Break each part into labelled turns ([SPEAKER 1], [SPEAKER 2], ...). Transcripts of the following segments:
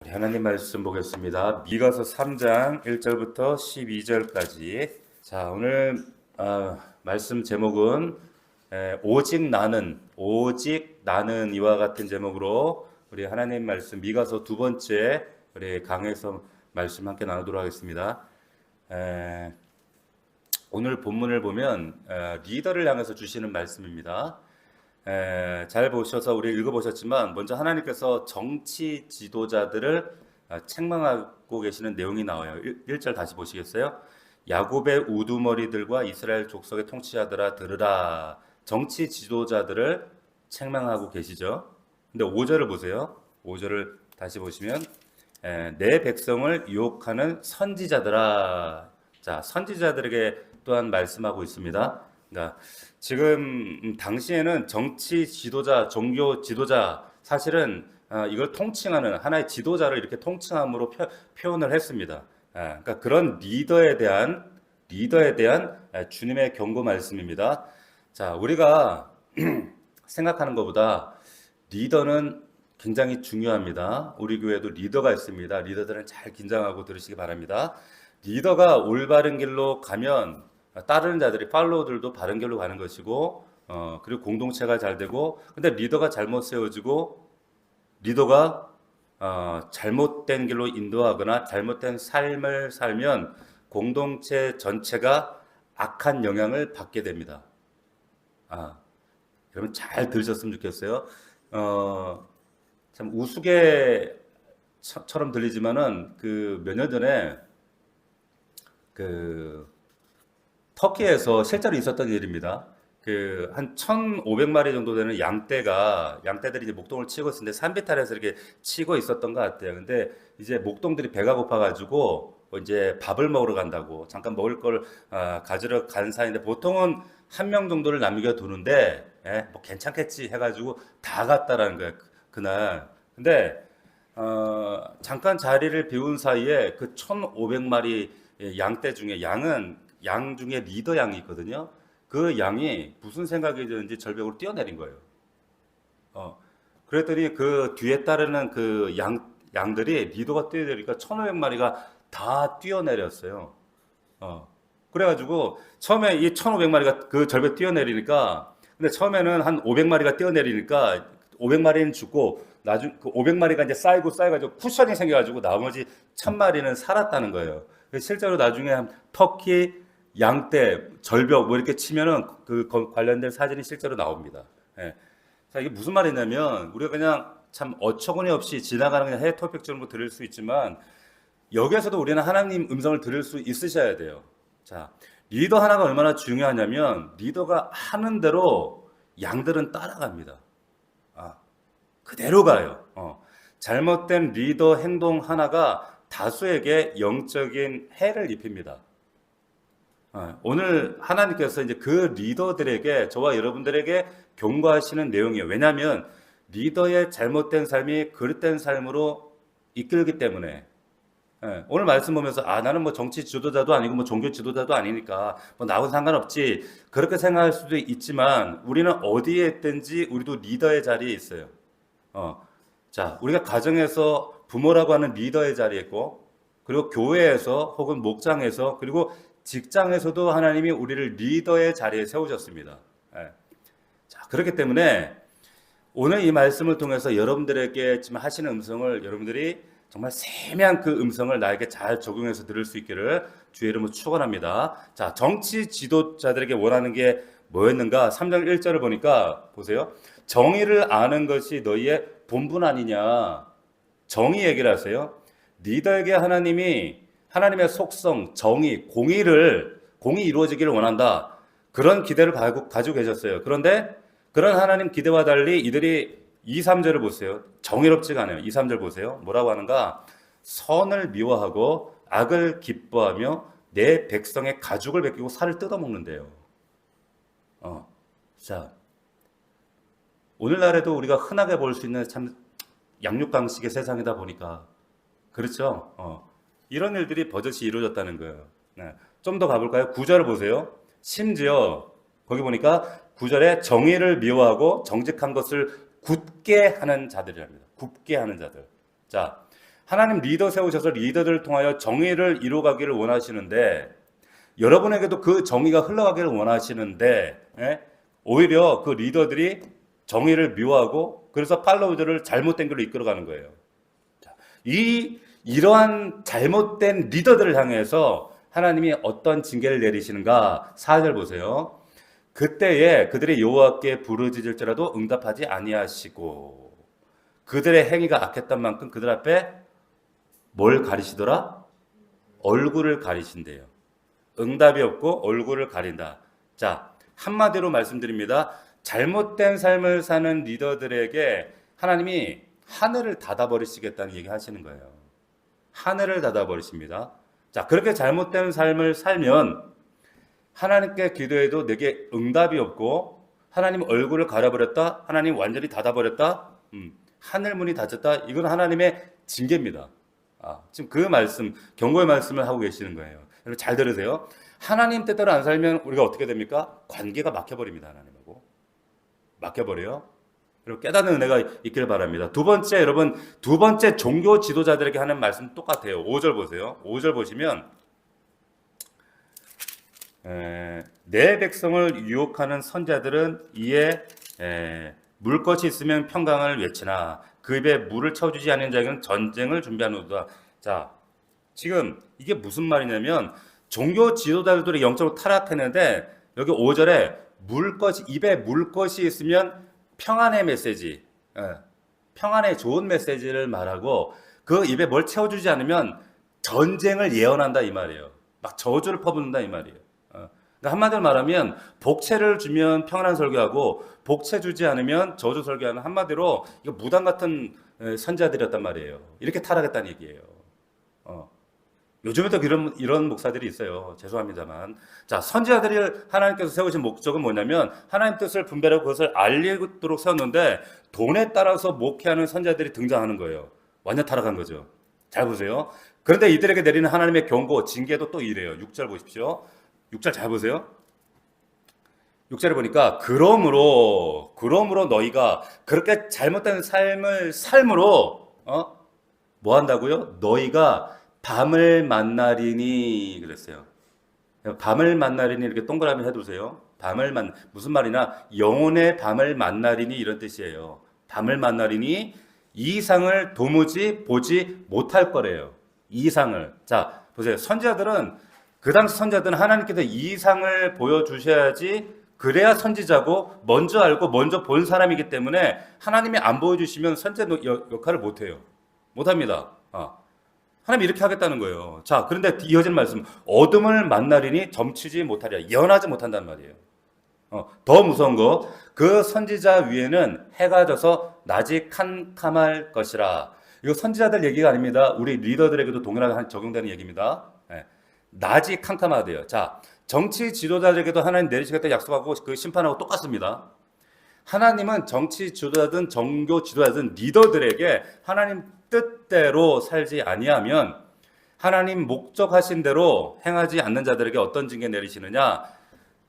[SPEAKER 1] 우리 하나님 말씀 보겠습니다. 미가서 3장 1절부터 12절까지. 자, 오늘 말씀 제목은 오직 나는 이와 같은 제목으로 우리 하나님 말씀 미가서 두 번째 우리 강해서 말씀 함께 나누도록 하겠습니다. 오늘 본문을 보면 리더를 향해서 주시는 말씀입니다. 잘 보셔서 우리 읽어보셨지만 먼저 하나님께서 정치 지도자들을 책망하고 계시는 내용이 나와요. 1절 다시 보시겠어요? 야곱의 우두머리들과 이스라엘 족속의 통치자들아 들으라. 정치 지도자들을 책망하고 계시죠. 근데 5절을 보세요. 5절을 다시 보시면 내 백성을 유혹하는 선지자들아. 자, 선지자들에게 또한 말씀하고 있습니다. 그러니까 지금 당시에는 정치 지도자, 종교 지도자, 사실은 이걸 통칭하는 하나의 지도자를 이렇게 통칭함으로 표현을 했습니다. 그러니까 그런 리더에 대한 주님의 경고 말씀입니다. 자, 우리가 생각하는 것보다 리더는 굉장히 중요합니다. 우리 교회도 리더가 있습니다. 리더들은 잘 긴장하고 들으시기 바랍니다. 리더가 올바른 길로 가면 따르는 자들이 팔로워들도 바른 길로 가는 것이고, 그리고 공동체가 잘 되고, 근데 리더가 잘못 세워지고, 리더가 잘못된 길로 인도하거나 잘못된 삶을 살면 공동체 전체가 악한 영향을 받게 됩니다. 여러분 잘 들으셨으면 좋겠어요. 참 우스개처럼 들리지만은 그 몇 년 전에 터키에서 실제로 있었던 일입니다. 한 1,500마리 정도 되는 양떼들이 이제 목동을 치고 있었는데 산비탈에서 이렇게 치고 있었던 것 같아요. 근데 이제 목동들이 배가 고파가지고 이제 밥을 먹으러 간다고 잠깐 먹을 걸 가지러 간 사이인데 보통은 한 명 정도를 남겨두는데 뭐 괜찮겠지 해가지고 다 갔다라는 거예요. 그날. 근데 잠깐 자리를 비운 사이에 그 1,500마리 양떼 중에 양 중에 리더 양이 있거든요. 그 양이 무슨 생각이 드는지 절벽으로 뛰어내린 거예요. 그랬더니 그 뒤에 따르는 그 양들이 리더가 뛰어내리니까 1,500마리가 다 뛰어내렸어요. 그래가지고 처음에 이 1,500마리가 그 절벽 뛰어내리니까, 근데 처음에는 한 500마리가 뛰어내리니까 500마리는 죽고 나중 그 500마리가 이제 쌓여가지고 쿠션이 생겨가지고 나머지 1,000마리는 살았다는 거예요. 실제로 나중에 터키 양떼 절벽 뭐 이렇게 치면은 그 관련된 사진이 실제로 나옵니다. 자, 이게 무슨 말이냐면 우리가 그냥 참 어처구니 없이 지나가는 그냥 해외 토픽 정도 들을 수 있지만 여기에서도 우리는 하나님 음성을 들을 수 있으셔야 돼요. 자, 리더 하나가 얼마나 중요하냐면 리더가 하는 대로 양들은 따라갑니다. 그대로 가요. 잘못된 리더 행동 하나가 다수에게 영적인 해를 입힙니다. 오늘 하나님께서 이제 그 리더들에게, 저와 여러분들에게 경고하시는 내용이에요. 왜냐하면 리더의 잘못된 삶이 그릇된 삶으로 이끌기 때문에. 오늘 말씀 보면서 나는 뭐 정치 지도자도 아니고 뭐 종교 지도자도 아니니까 뭐 나하고 상관없지 그렇게 생각할 수도 있지만 우리는 어디에 있든지 우리도 리더의 자리에 있어요. 자, 우리가 가정에서 부모라고 하는 리더의 자리에 있고, 그리고 교회에서 혹은 목장에서, 그리고 직장에서도 하나님이 우리를 리더의 자리에 세우셨습니다. 자, 그렇기 때문에 오늘 이 말씀을 통해서 여러분들에게 지금 하시는 음성을 여러분들이 정말 세미한 그 음성을 나에게 잘 적용해서 들을 수 있기를 주의 이름으로 축원합니다. 자, 정치 지도자들에게 원하는 게 뭐였는가? 3장 1절을 보니까 보세요. 정의를 아는 것이 너희의 본분 아니냐. 정의 얘기를 하세요. 리더에게 하나님의 속성, 정의, 공의 이루어지기를 원한다. 그런 기대를 가지고 계셨어요. 그런데 그런 하나님 기대와 달리 이들이 2, 3절을 보세요. 정의롭지가 않아요. 2, 3절 보세요. 뭐라고 하는가? 선을 미워하고 악을 기뻐하며 내 백성의 가죽을 벗기고 살을 뜯어먹는데요. 자, 오늘날에도 우리가 흔하게 볼 수 있는 참 양육강식의 세상이다 보니까 그렇죠. 이런 일들이 버젓이 이루어졌다는 거예요. 좀 더 가볼까요? 9절을 보세요. 심지어 거기 보니까 9절에 정의를 미워하고 정직한 것을 굳게 하는 자들이랍니다. 굽게 하는 자들. 자, 하나님 리더 세우셔서 리더들을 통하여 정의를 이루어가기를 원하시는데 여러분에게도 그 정의가 흘러가기를 원하시는데 오히려 그 리더들이 정의를 미워하고 그래서 팔로우들을 잘못된 길로 이끌어가는 거예요. 이러한 잘못된 리더들을 향해서 하나님이 어떤 징계를 내리시는가 4절 보세요. 그때에 그들이 여호와께 부르짖을지라도 응답하지 아니하시고 그들의 행위가 악했던 만큼 그들 앞에 뭘 가리시더라? 얼굴을 가리신대요. 응답이 없고 얼굴을 가린다. 자, 한마디로 말씀드립니다. 잘못된 삶을 사는 리더들에게 하나님이 하늘을 닫아버리시겠다는 얘기 하시는 거예요. 하늘을 닫아버리십니다. 자, 그렇게 잘못된 삶을 살면 하나님께 기도해도 내게 응답이 없고 하나님 얼굴을 가려버렸다. 하나님 완전히 닫아버렸다. 하늘 문이 닫혔다. 이건 하나님의 징계입니다. 지금 그 말씀, 경고의 말씀을 하고 계시는 거예요. 여러분 잘 들으세요. 하나님 뜻대로 안 살면 우리가 어떻게 됩니까? 관계가 막혀버립니다. 하나님하고. 막혀버려요. 여러분 깨닫는 은혜가 있기를 바랍니다. 두 번째, 여러분 두 번째 종교 지도자들에게 하는 말씀 똑같아요. 5절 보세요. 5절 보시면 내 백성을 유혹하는 선자들은 이에 물 것이 있으면 평강을 외치나 그 입에 물을 채워주지 않는 자에게는 전쟁을 준비하노도다. 자, 지금 이게 무슨 말이냐면 종교 지도자들이 영적으로 타락했는데 여기 5절에 입에 물 것이 있으면 평안의 메시지, 평안의 좋은 메시지를 말하고 그 입에 뭘 채워주지 않으면 전쟁을 예언한다 이 말이에요. 막 저주를 퍼붓는다 이 말이에요. 그러니까 한마디로 말하면 복채를 주면 평안한 설교하고 복채 주지 않으면 저주 설교하는 한마디로 이거 무당 같은 선자들이었단 말이에요. 이렇게 타락했다는 얘기예요. 요즘에도 이런 목사들이 있어요. 죄송합니다만. 자, 선지자들을 하나님께서 세우신 목적은 뭐냐면 하나님 뜻을 분별하고 그것을 알리도록 세웠는데 돈에 따라서 목회하는 선지자들이 등장하는 거예요. 완전 타락한 거죠. 잘 보세요. 그런데 이들에게 내리는 하나님의 경고, 징계도 또 이래요. 6절 보십시오. 6절 잘 보세요. 6절에 보니까 그러므로 너희가 그렇게 잘못된 삶을 삶으로 뭐 한다고요? 너희가 밤을 만나리니 그랬어요. 밤을 만나리니 이렇게 동그라미 해두세요. 무슨 말이냐? 영혼의 밤을 만나리니 이런 뜻이에요. 밤을 만나리니 이상을 도무지 보지 못할 거래요. 이상을. 자, 보세요. 그 당시 선지자들은 하나님께서 이상을 보여주셔야지 그래야 선지자고 먼저 알고 먼저 본 사람이기 때문에 하나님이 안 보여주시면 선지자 역할을 못해요. 못합니다. 하나님이 이렇게 하겠다는 거예요. 자, 그런데 이어진 말씀, 어둠을 만나리니 점치지 못하리라. 예언하지 못한단 말이에요. 더 무서운 거, 그 선지자 위에는 해가 져서 낮이 캄캄할 것이라. 이거 선지자들 얘기가 아닙니다. 우리 리더들에게도 동일하게 적용되는 얘기입니다. 낮이 캄캄하대요. 자, 정치 지도자들에게도 하나님 내리시겠다 약속하고 그 심판하고 똑같습니다. 하나님은 정치 지도자든 종교 지도자든 리더들에게 하나님 뜻대로 살지 아니하면 하나님 목적하신 대로 행하지 않는 자들에게 어떤 징계 내리시느냐?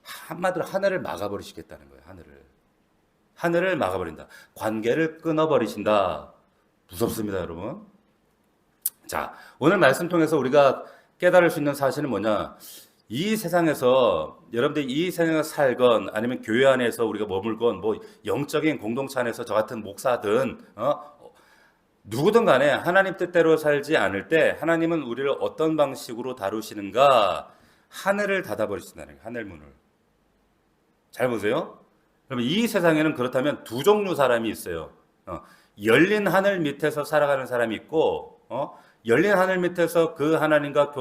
[SPEAKER 1] 한마디로 하늘을 막아버리시겠다는 거예요. 하늘을 막아버린다. 관계를 끊어버리신다. 무섭습니다, 여러분. 자, 오늘 말씀 통해서 우리가 깨달을 수 있는 사실은 뭐냐? 이 세상에서 여러분들이 이 세상에서 살건 아니면 교회 안에서 우리가 머물건 뭐 영적인 공동체 안에서 저 같은 목사든 누구든 간에 하나님 뜻대로 살지 않을 때 하나님은 우리를 어떤 방식으로 다루시는가? 하늘을 닫아버리신다는 거예요. 하늘 문을. 잘 보세요. 그러면 이 세상에는 그렇다면 두 종류 사람이 있어요. 열린 하늘 밑에서 살아가는 사람이 있고 열린 하늘 밑에서 그 하나님과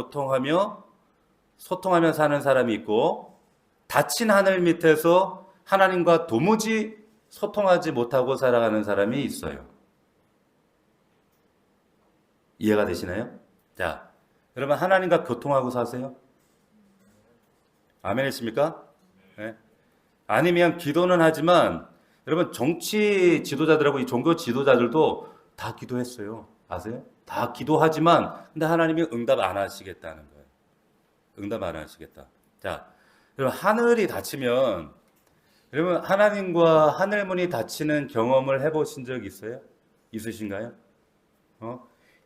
[SPEAKER 1] 소통하며 사는 사람이 있고 닫힌 하늘 밑에서 하나님과 도무지 소통하지 못하고 살아가는 사람이 있어요. 이해가 되시나요? 자, 여러분 하나님과 교통하고 사세요? 아멘이십니까? 네. 아니면 기도는 하지만 여러분 정치 지도자들하고 이 종교 지도자들도 다 기도했어요. 아세요? 다 기도하지만 근데 하나님이 응답 안 하시겠다는 거예요. 응답 안 하시겠다. 자, 여러분 하늘이 닫히면 여러분 하나님과 하늘 문이 닫히는 경험을 해보신 적 있어요? 있으신가요?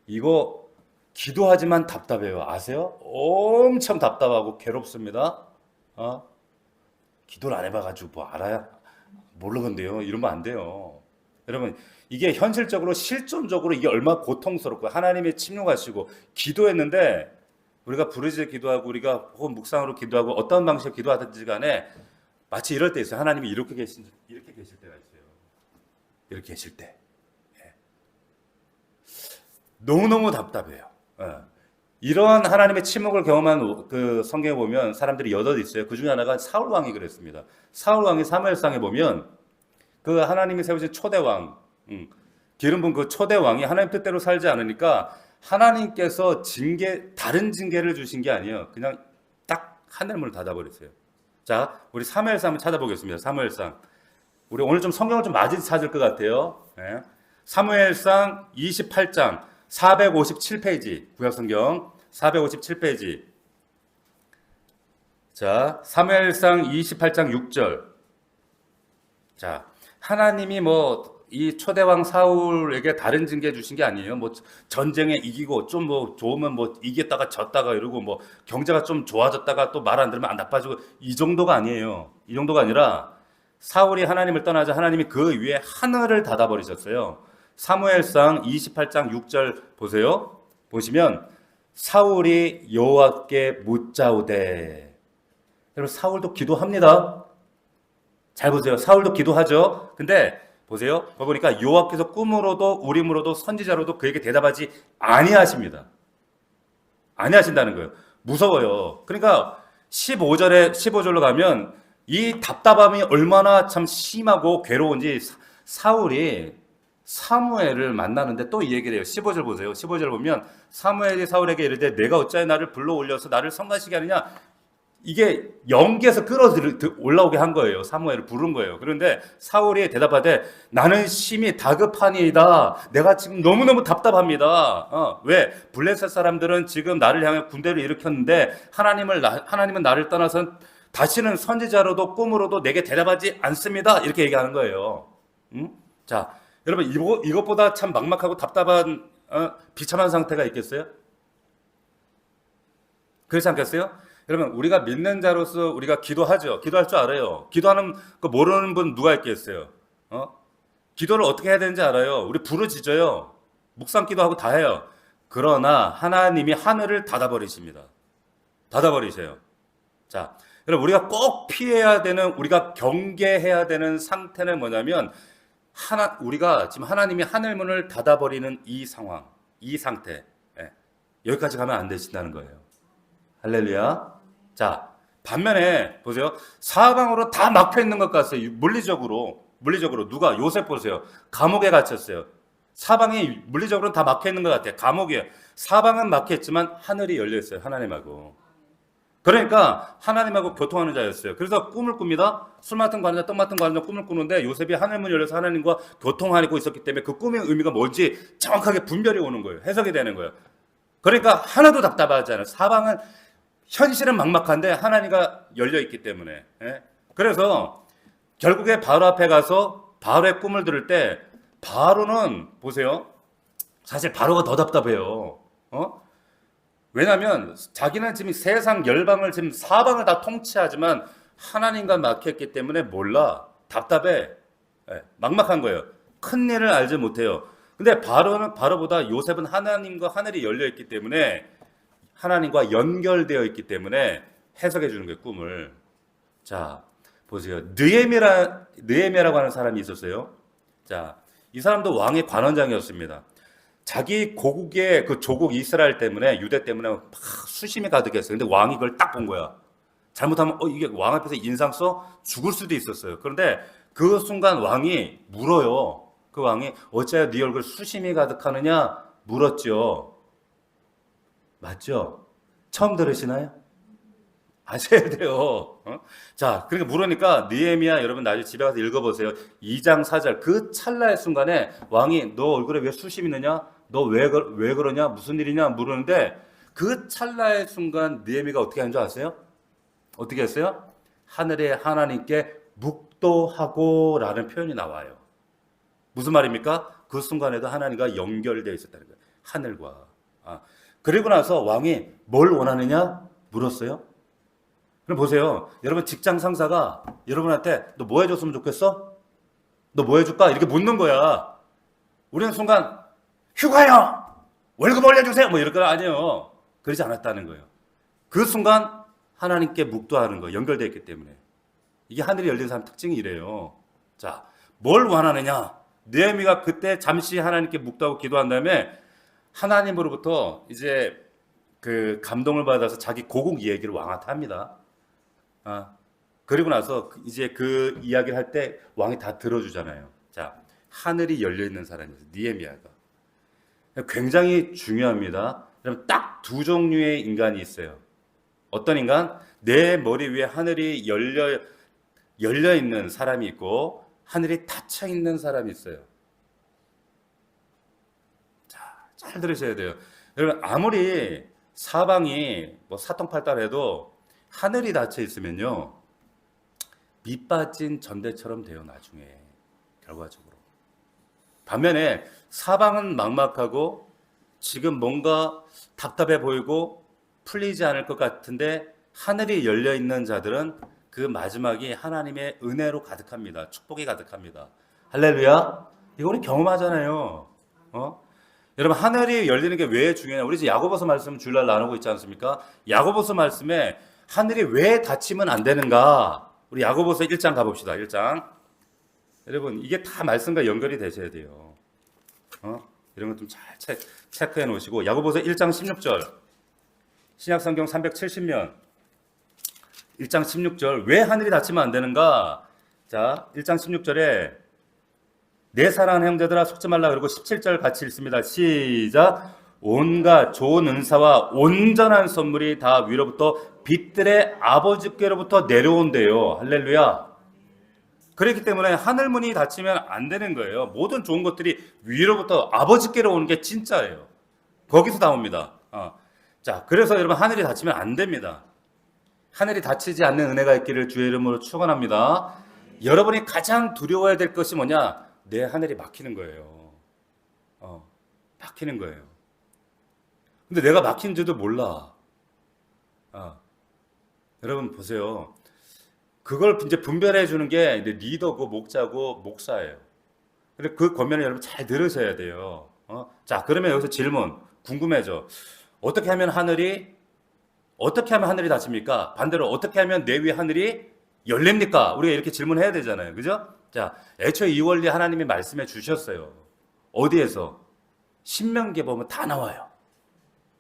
[SPEAKER 1] 이거 기도하지만 답답해요. 아세요? 엄청 답답하고 괴롭습니다. 기도를 안 해봐가지고 뭐 알아야 모르건데요. 이러면 안 돼요. 여러분, 이게 현실적으로 실존적으로 이게 얼마나 고통스럽고 하나님의 침묵하시고 기도했는데 우리가 부르짖어 기도하고 우리가 혹은 묵상으로 기도하고 어떤 방식으로 기도하든지 간에 마치 이럴 때 있어요. 하나님이 이렇게 계실 때가 있어요. 이렇게 계실 때. 예. 너무너무 답답해요. 예. 이러한 하나님의 침묵을 경험한 그 성경에 보면 사람들이 여럿 있어요. 그 중에 하나가 사울 왕이 그랬습니다. 사울 왕이 사무엘상에 보면 그 하나님이 세우신 초대 왕, 기름 부은 그 초대 왕이 하나님 뜻대로 살지 않으니까 하나님께서 다른 징계를 주신 게 아니에요. 그냥 딱 하늘문을 닫아버렸어요. 자, 우리 사무엘상 한번 찾아보겠습니다. 사무엘상. 우리 오늘 좀 성경을 좀 많이 찾을 것 같아요. 네. 사무엘상 28장 457페이지, 구약성경 457페이지. 자, 사무엘상 28장 6절. 자, 하나님이 이 초대왕 사울에게 다른 징계 주신 게 아니에요. 전쟁에 이기고 좀 좋으면 이겼다가 졌다가 이러고 경제가 좀 좋아졌다가 또 말 안 들으면 안 나빠지고 이 정도가 아니에요. 이 정도가 아니라 사울이 하나님을 떠나자 하나님이 그 위에 하늘을 닫아버리셨어요. 사무엘상 28장 6절 보세요. 보시면 사울이 여호와께 묻자오되. 여러분, 사울도 기도합니다. 잘 보세요. 사울도 기도하죠. 근데 보세요. 보니까 여호와께서 꿈으로도 우림으로도 선지자로도 그에게 대답하지 아니하십니다. 아니하신다는 거예요. 무서워요. 그러니까 15절로 가면 이 답답함이 얼마나 참 심하고 괴로운지 사울이 사무엘을 만나는데 또 이 얘기를 해요. 15절 보세요. 15절 보면 사무엘이 사울에게 이르되 내가 어찌하여 나를 불러 올려서 나를 성가시게 하느냐. 이게 연기에서 끌어 올라오게 한 거예요. 사무엘을 부른 거예요. 그런데 사울이 대답하되 나는 심히 다급하니이다. 내가 지금 너무너무 답답합니다. 왜? 블레셋 사람들은 지금 나를 향해 군대를 일으켰는데 하나님은 나를 떠나서 다시는 선지자로도 꿈으로도 내게 대답하지 않습니다. 이렇게 얘기하는 거예요. 자, 여러분, 이것보다 참 막막하고 답답한 비참한 상태가 있겠어요? 그렇지 않겠어요? 여러분, 우리가 믿는 자로서 우리가 기도하죠. 기도할 줄 알아요. 기도하는 거 모르는 분 누가 있겠어요? 기도를 어떻게 해야 되는지 알아요. 우리 부르짖어요. 묵상 기도하고 다 해요. 그러나 하나님이 하늘을 닫아버리십니다. 닫아버리세요. 자, 여러분, 우리가 꼭 피해야 되는, 우리가 경계해야 되는 상태는 뭐냐면 우리가 지금 하나님이 하늘문을 닫아버리는 이 상황, 이 상태, 여기까지 가면 안 되신다는 거예요. 할렐루야. 자, 반면에 보세요. 사방으로 다 막혀 있는 것 같아요. 물리적으로 누가? 요셉 보세요. 감옥에 갇혔어요. 사방이 물리적으로는 다 막혀 있는 것 같아요. 감옥에. 사방은 막혀 있지만 하늘이 열려 있어요. 하나님하고. 그러니까 하나님하고 교통하는 자였어요. 그래서 꿈을 꿉니다. 술 맡은 관자, 떡 맡은 관자 꿈을 꾸는데 요셉이 하늘문 열려서 하나님과 교통하고 있었기 때문에 그 꿈의 의미가 뭔지 정확하게 분별이 오는 거예요. 해석이 되는 거예요. 그러니까 하나도 답답하지 않아요. 사방은 현실은 막막한데 하나님과 열려 있기 때문에. 그래서 결국에 바로 앞에 가서 바로의 꿈을 들을 때 바로는 보세요. 사실 바로가 더 답답해요. 왜냐하면 자기는 지금 세상 열방을 지금 사방을 다 통치하지만 하나님과 막혔기 때문에 몰라. 답답해. 막막한 거예요. 큰 일을 알지 못해요. 근데 바로보다 요셉은 하나님과 하늘이 열려 있기 때문에 하나님과 연결되어 있기 때문에 해석해 주는 거예요, 꿈을. 자, 보세요. 느헤미야라고 하는 사람이 있었어요. 자, 이 사람도 왕의 관원장이었습니다. 자기 고국의 그 조국 이스라엘 때문에, 유대 때문에 막 수심이 가득했어요. 근데 왕이 그걸 딱 본 거야. 잘못하면 이게 왕 앞에서 인상 써 죽을 수도 있었어요. 그런데 그 순간 왕이 물어요. 그 왕이 어찌하여 네 얼굴 수심이 가득하느냐 물었죠. 맞죠? 처음 들으시나요? 아셔야 돼요. 자, 그러니까 물으니까 느헤미야, 여러분 나중에 집에 가서 읽어보세요. 2장 4절 그 찰나의 순간에 왕이 너 얼굴에 왜 수심이 있느냐? 너 왜 그러냐? 무슨 일이냐? 물으는데 그 찰나의 순간 느헤미가 어떻게 하는 줄 아세요? 어떻게 했어요? 하늘에 하나님께 묵도하고 라는 표현이 나와요. 무슨 말입니까? 그 순간에도 하나님과 연결되어 있었다는 거예요. 하늘과. 그리고 나서 왕이 뭘 원하느냐 물었어요. 그럼 보세요. 여러분 직장 상사가 여러분한테 너 뭐 해줬으면 좋겠어? 너 뭐 해줄까? 이렇게 묻는 거야. 우리는 순간 휴가요! 월급 올려주세요! 뭐 이럴 거 아니에요. 그러지 않았다는 거예요. 그 순간 하나님께 묵도하는 거 연결되어 있기 때문에. 이게 하늘이 열린 사람 특징이 이래요. 자, 뭘 원하느냐? 느헤미야가 그때 잠시 하나님께 묵도하고 기도한 다음에 하나님으로부터 이제 그 감동을 받아서 자기 고국 이야기를 왕한테 합니다. 그리고 나서 이제 그 이야기를 할 때 왕이 다 들어주잖아요. 자, 하늘이 열려 있는 사람이었어요. 느헤미야가. 굉장히 중요합니다. 그럼 딱 두 종류의 인간이 있어요. 어떤 인간? 내 머리 위에 하늘이 열려 있는 사람이 있고 하늘이 닫혀 있는 사람이 있어요. 자, 잘 들으셔야 돼요. 여러분 아무리 사방이 뭐 사통팔달해도 하늘이 닫혀 있으면요 밑빠진 전대처럼 돼요. 나중에 결과적으로. 반면에 사방은 막막하고 지금 뭔가 답답해 보이고 풀리지 않을 것 같은데 하늘이 열려 있는 자들은 그 마지막이 하나님의 은혜로 가득합니다. 축복이 가득합니다. 할렐루야. 이거 우리 경험하잖아요. 여러분 하늘이 열리는 게 왜 중요하냐. 우리 이제 야고보서 말씀 주일날 나누고 있지 않습니까? 야고보서 말씀에 하늘이 왜 닫히면 안 되는가. 우리 야고보서 1장 가봅시다. 1장. 여러분 이게 다 말씀과 연결이 되셔야 돼요. 이런 것 좀 잘 체크해 놓으시고 야고보서 1장 16절 신약성경 370면 1장 16절 왜 하늘이 닫히면 안 되는가? 자 1장 16절에 내 사랑하는 형제들아 속지 말라 그러고 17절 같이 읽습니다. 시작. 온갖 좋은 은사와 온전한 선물이 다 위로부터 빛들의 아버지께로부터 내려온대요. 할렐루야. 그렇기 때문에 하늘문이 닫히면 안 되는 거예요. 모든 좋은 것들이 위로부터 아버지께로 오는 게 진짜예요. 거기서 나옵니다. 자, 그래서 여러분 하늘이 닫히면 안 됩니다. 하늘이 닫히지 않는 은혜가 있기를 주의 이름으로 축원합니다. 여러분이 가장 두려워해야 될 것이 뭐냐? 내 하늘이 막히는 거예요. 막히는 거예요. 근데 내가 막힌지도 몰라. 여러분 보세요. 그걸 이제 분별해 주는 게 리더고 목자고 목사예요. 근데 그 권면을 여러분 잘 들으셔야 돼요. 자, 그러면 여기서 질문 궁금해져. 어떻게 하면 하늘이 닫힙니까? 반대로 어떻게 하면 내 위에 하늘이 열립니까? 우리가 이렇게 질문해야 되잖아요. 그죠? 자, 애초에 이 원리 하나님이 말씀해 주셨어요. 어디에서? 신명기에 보면 다 나와요.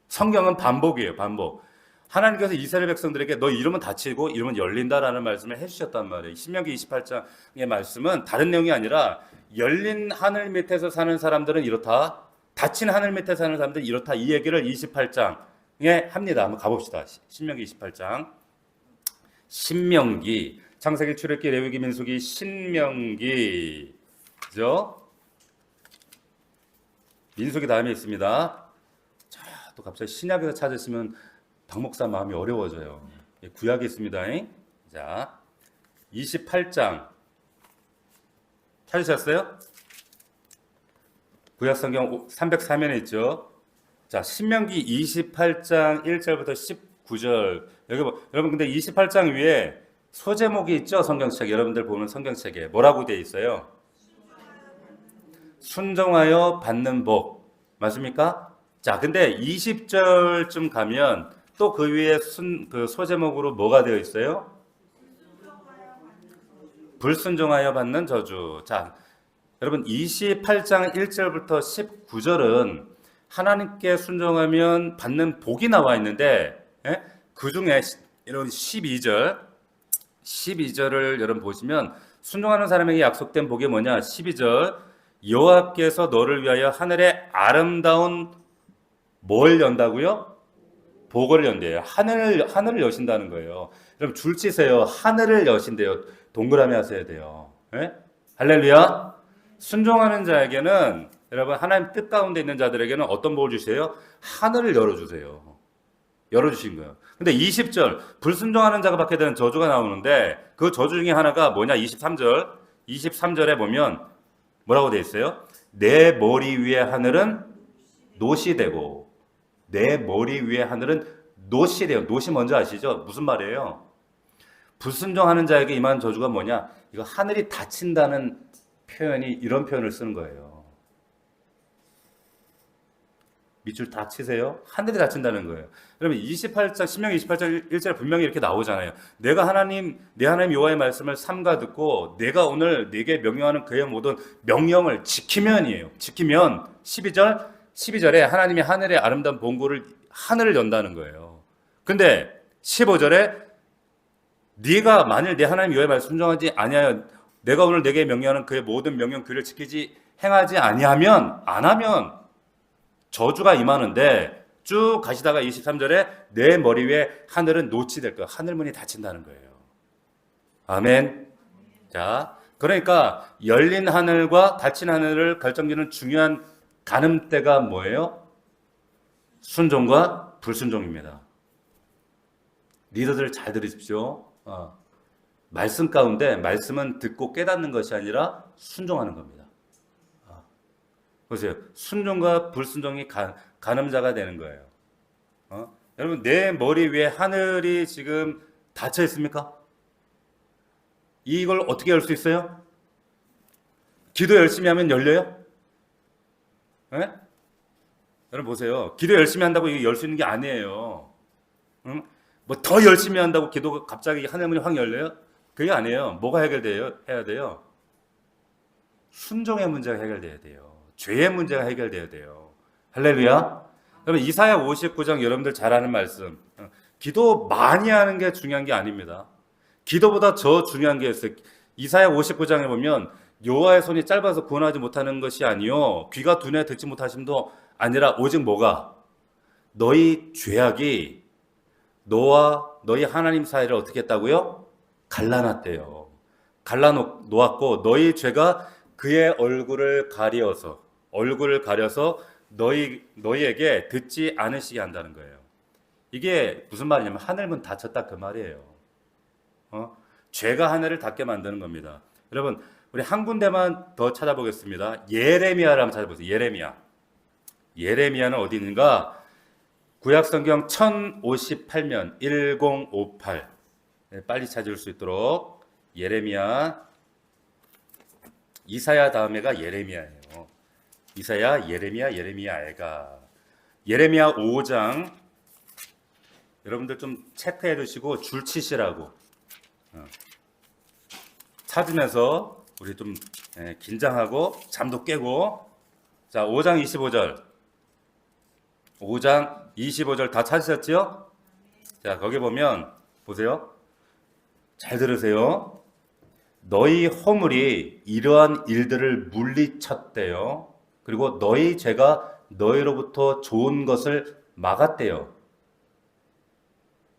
[SPEAKER 1] 성경은 반복이에요. 반복. 하나님께서 이스라엘 백성들에게 너 이러면 닫히고 이러면 열린다라는 말씀을 해주셨단 말이에요. 신명기 28장의 말씀은 다른 내용이 아니라 열린 하늘 밑에서 사는 사람들은 이렇다. 닫힌 하늘 밑에 사는 사람들은 이렇다. 이 얘기를 28장에 합니다. 한번 가봅시다. 신명기 28장. 신명기. 창세기, 출애굽기, 레위기, 민수기, 신명기. 그죠? 민수기 다음에 있습니다. 자, 또 갑자기 신약에서 찾으시면 박 목사 마음이 어려워져요. 구약이 있습니다. 자, 28장 찾으셨어요? 구약 성경 304면에 있죠. 자, 신명기 28장 1절부터 19절. 여러분 근데 28장 위에 소제목이 있죠? 성경책. 여러분들 보면 성경책에 뭐라고 되어 있어요? 순종하여 받는 복. 맞습니까? 자, 근데 20절쯤 가면 또 그 위에 그 소제목으로 뭐가 되어 있어요? 불순종하여 받는 저주. 자, 여러분 28장 1절부터 19절은 하나님께 순종하면 받는 복이 나와 있는데 그 중에 이런 12절을 여러분 보시면 순종하는 사람에게 약속된 복이 뭐냐? 12절 여호와께서 너를 위하여 하늘의 아름다운 뭘 연다고요? 복을 연대요. 하늘을 여신다는 거예요. 그럼 줄 치세요. 하늘을 여신대요. 동그라미 하셔야 돼요. 할렐루야. 순종하는 자에게는 여러분 하나님 뜻 가운데 있는 자들에게는 어떤 복을 주세요? 하늘을 열어주세요. 열어주신 거예요. 근데 20절 불순종하는 자가 받게 되는 저주가 나오는데 그 저주 중에 하나가 뭐냐? 23절에 보면 뭐라고 되어 있어요? 내 머리 위에 하늘은 놋이 되고 내 머리 위에 하늘은 놋이 돼요. 놋이 뭔지 아시죠? 무슨 말이에요? 불순종하는 자에게 임한 저주가 뭐냐? 이거 하늘이 닫힌다는 표현이 이런 표현을 쓰는 거예요. 밑줄 다 치세요. 하늘이 닫힌다는 거예요. 그러면 28장 신명기 28장 1절에 분명히 이렇게 나오잖아요. 내가 내 하나님 여호와의 말씀을 삼가 듣고 내가 오늘 네게 명령하는 그의 모든 명령을 지키면이에요. 지키면 12절에 하나님이 하늘의 아름다운 본고를 하늘을 연다는 거예요. 근데 15절에 네가 만일 내 하나님 여호와의 말씀 순종하지 아니하여 내가 오늘 네게 명령하는 그의 모든 명령 규례를 지키지 행하지 아니하면 안 하면 저주가 임하는데 쭉 가시다가 23절에 내 머리 위에 하늘은 놋이 될 거야. 하늘문이 닫힌다는 거예요. 아멘. 자, 그러니까 열린 하늘과 닫힌 하늘을 결정짓는 중요한 가늠대가 뭐예요? 순종과 불순종입니다. 리더들 잘 들으십시오. 말씀 가운데 말씀은 듣고 깨닫는 것이 아니라 순종하는 겁니다. 보세요. 순종과 불순종이 가늠자가 되는 거예요. 여러분 내 머리 위에 하늘이 지금 닫혀 있습니까? 이걸 어떻게 열 수 있어요? 기도 열심히 하면 열려요? 네? 여러분 보세요. 기도 열심히 한다고 이게 열 수 있는 게 아니에요. 응? 뭐 더 열심히 한다고 기도가 갑자기 하늘문이 확 열려요? 그게 아니에요. 뭐가 해야 돼요? 순종의 문제가 해결돼야 돼요. 죄의 문제가 해결돼야 돼요. 할렐루야. 그러면 이사야 59장 여러분들 잘 아는 말씀. 기도 많이 하는 게 중요한 게 아닙니다. 기도보다 더 중요한 게 있어요. 이사야 59장에 보면 여호와의 손이 짧아서 구원하지 못하는 것이 아니요 귀가 두뇌 듣지 못하심도 아니라 오직 뭐가 너희 죄악이 너와 너희 하나님 사이를 어떻게 했다고요? 갈라놨대요. 갈라놓았고 너희 죄가 그의 얼굴을 가려서 너희에게 듣지 않으시게 한다는 거예요. 이게 무슨 말이냐면 하늘문 닫혔다 그 말이에요. 죄가 하늘을 닫게 만드는 겁니다. 여러분 우리 한 군데만 더 찾아보겠습니다. 예레미야를 한번 찾아보세요. 예레미야는 어디 있는가? 구약성경 1058면 1058 빨리 찾을 수 있도록 예레미야 이사야 다음에가 예레미야예요. 이사야, 예레미야 5장 여러분들 좀 체크해 두시고 줄 치시라고 찾으면서 우리 좀 긴장하고 잠도 깨고 자 5장 25절 다 찾으셨죠? 자 거기 보면 보세요. 잘 들으세요. 너희 허물이 이러한 일들을 물리쳤대요. 그리고 너희 죄가 너희로부터 좋은 것을 막았대요.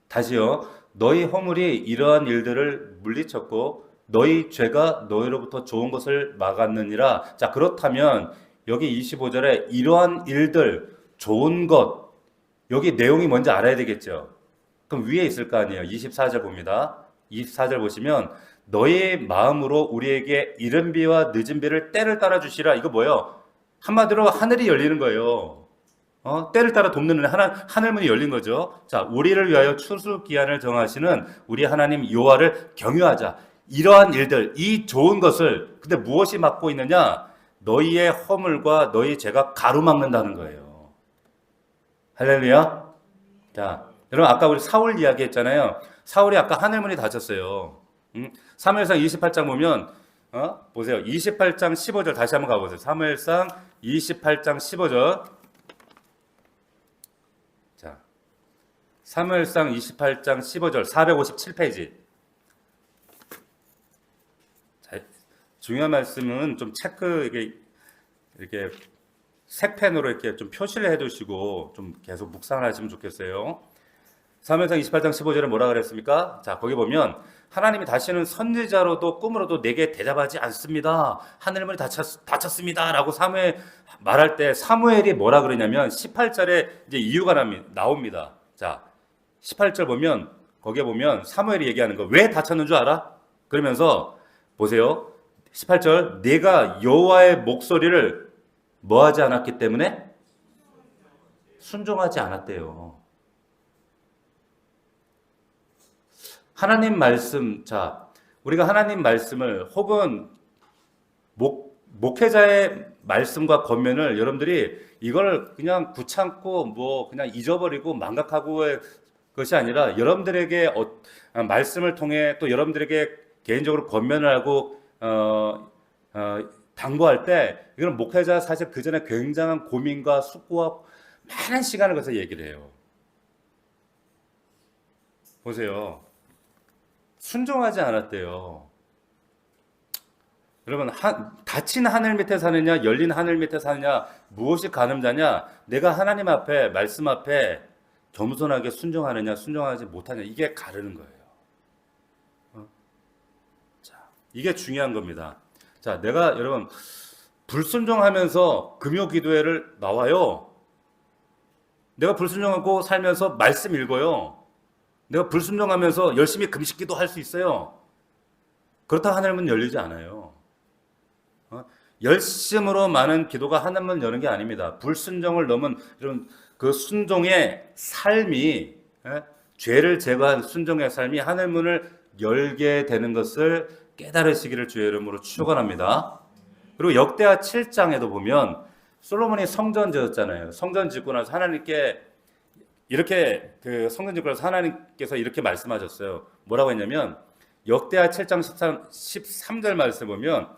[SPEAKER 1] 다시요. 너희 허물이 이러한 일들을 물리쳤고 너희 죄가 너희로부터 좋은 것을 막았느니라. 자 그렇다면 여기 25절에 이러한 일들 좋은 것 여기 내용이 뭔지 알아야 되겠죠. 그럼 위에 있을 거 아니에요. 24절 봅니다. 24절 보시면 너의 마음으로 우리에게 이른 비와 늦은 비를 때를 따라 주시라. 이거 뭐예요? 한마디로 하늘이 열리는 거예요. 때를 따라 돕는 하늘문이 열린 거죠. 자, 우리를 위하여 추수 기한을 정하시는 우리 하나님 여호와를 경유하자. 이러한 일들, 이 좋은 것을 근데 무엇이 막고 있느냐? 너희의 허물과 너희 죄가 가로막는다는 거예요. 할렐루야. 자, 여러분 아까 우리 사울 이야기했잖아요. 사울이 아까 하늘문이 닫혔어요. 사무엘상 28장 보면 보세요. 28장 15절 다시 한번 가보세요. 사무엘상 28장 15절. 자, 사무엘상 28장 15절 457페이지. 자, 중요한 말씀은 좀 체크 이렇게 색펜으로 이렇게 좀 표시를 해두시고 좀 계속 묵상을 하시면 좋겠어요. 사무엘상 28장 15절에 뭐라 그랬습니까? 자, 거기 보면 하나님이 다시는 선지자로도 꿈으로도 내게 대답하지 않습니다. 하늘문이 닫혔습니다. 라고 사무엘 말할 때 사무엘이 뭐라 그러냐면 18절에 이제 이유가 나옵니다. 자, 18절 보면 거기에 보면 사무엘이 얘기하는 거 왜 닫혔는 줄 알아? 그러면서 보세요. 18절 내가 여호와의 목소리를 뭐하지 않았기 때문에 순종하지 않았대요. 하나님 말씀, 자, 우리가 하나님 말씀을 혹은 목회자의 말씀과 권면을 여러분들이 이걸 그냥 구찮고 뭐 그냥 잊어버리고 망각하고의 것이 아니라 여러분들에게 말씀을 통해 또 여러분들에게 개인적으로 권면을 하고 당부할 때 이건 목회자 사실 그 전에 굉장한 고민과 숙고와 많은 시간을 거기서 얘기를 해요. 보세요. 순종하지 않았대요. 여러분, 닫힌 하늘 밑에 사느냐 열린 하늘 밑에 사느냐 무엇이 가늠자냐, 내가 하나님 앞에 말씀 앞에 겸손하게 순종하느냐 순종하지 못하느냐, 이게 가르는 거예요. 자, 이게 중요한 겁니다. 자, 내가 여러분 불순종하면서 금요 기도회를 나와요. 내가 불순종하고 살면서 말씀 읽어요. 내가 불순종하면서 열심히 금식기도 할 수 있어요. 그렇다고 하늘문 열리지 않아요. 열심으로 많은 기도가 하늘문 여는 게 아닙니다. 불순종을 넘은 이런 그 순종의 삶이, 죄를 제거한 순종의 삶이 하늘문을 열게 되는 것을 깨달으시기를 주의 이름으로 축원합니다. 그리고 역대하 7장에도 보면 솔로몬이 성전 지었잖아요. 성전 짓고 나서 하나님께 이렇게 그 성전 짓고 나서 하나님께서 이렇게 말씀하셨어요. 뭐라고 했냐면 역대하 7장 13절 말씀 보면,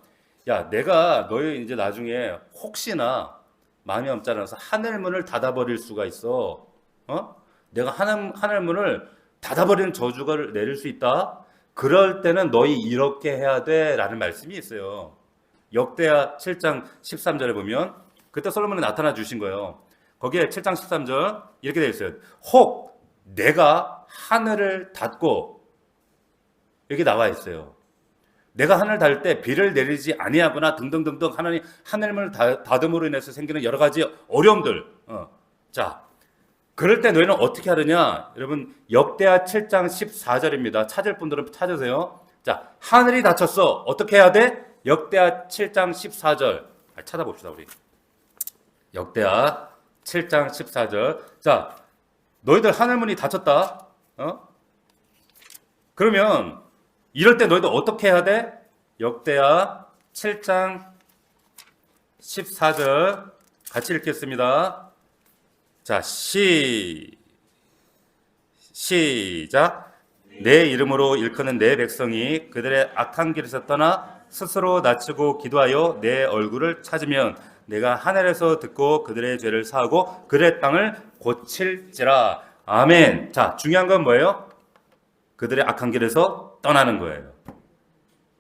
[SPEAKER 1] 야, 내가 너희 이제 나중에 혹시나 마음이 없잖아서 하늘문을 닫아버릴 수가 있어. 내가 하늘문을 닫아버리는 저주가 내릴 수 있다. 그럴 때는 너희 이렇게 해야 돼 라는 말씀이 있어요. 역대하 7장 13절에 보면 그때 솔로몬이 나타나 주신 거예요. 거기에 7장 13절 이렇게 되어 있어요. 혹 내가 하늘을 닫고, 이렇게 나와 있어요. 내가 하늘 닫을 때 비를 내리지 아니하거나 등등등등 하나님 하늘문을 닫음으로 인해서 생기는 여러 가지 어려움들. 자, 그럴 때 너희는 어떻게 하느냐? 여러분 역대하 7장 14절입니다. 찾을 분들은 찾으세요. 자, 하늘이 닫혔어. 어떻게 해야 돼? 역대하 7장 14절. 찾아봅시다 우리. 역대하 7장 14절. 자, 너희들 하늘문이 닫혔다. 그러면 이럴 때 너희들 어떻게 해야 돼? 역대하 7장 14절 같이 읽겠습니다. 자, 시작. 내 이름으로 일컫는 내 백성이 그들의 악한 길에서 떠나 스스로 낮추고 기도하여 내 얼굴을 찾으면 내가 하늘에서 듣고 그들의 죄를 사하고 그들의 땅을 고칠지라. 아멘. 자, 중요한 건 뭐예요? 그들의 악한 길에서 떠나는 거예요.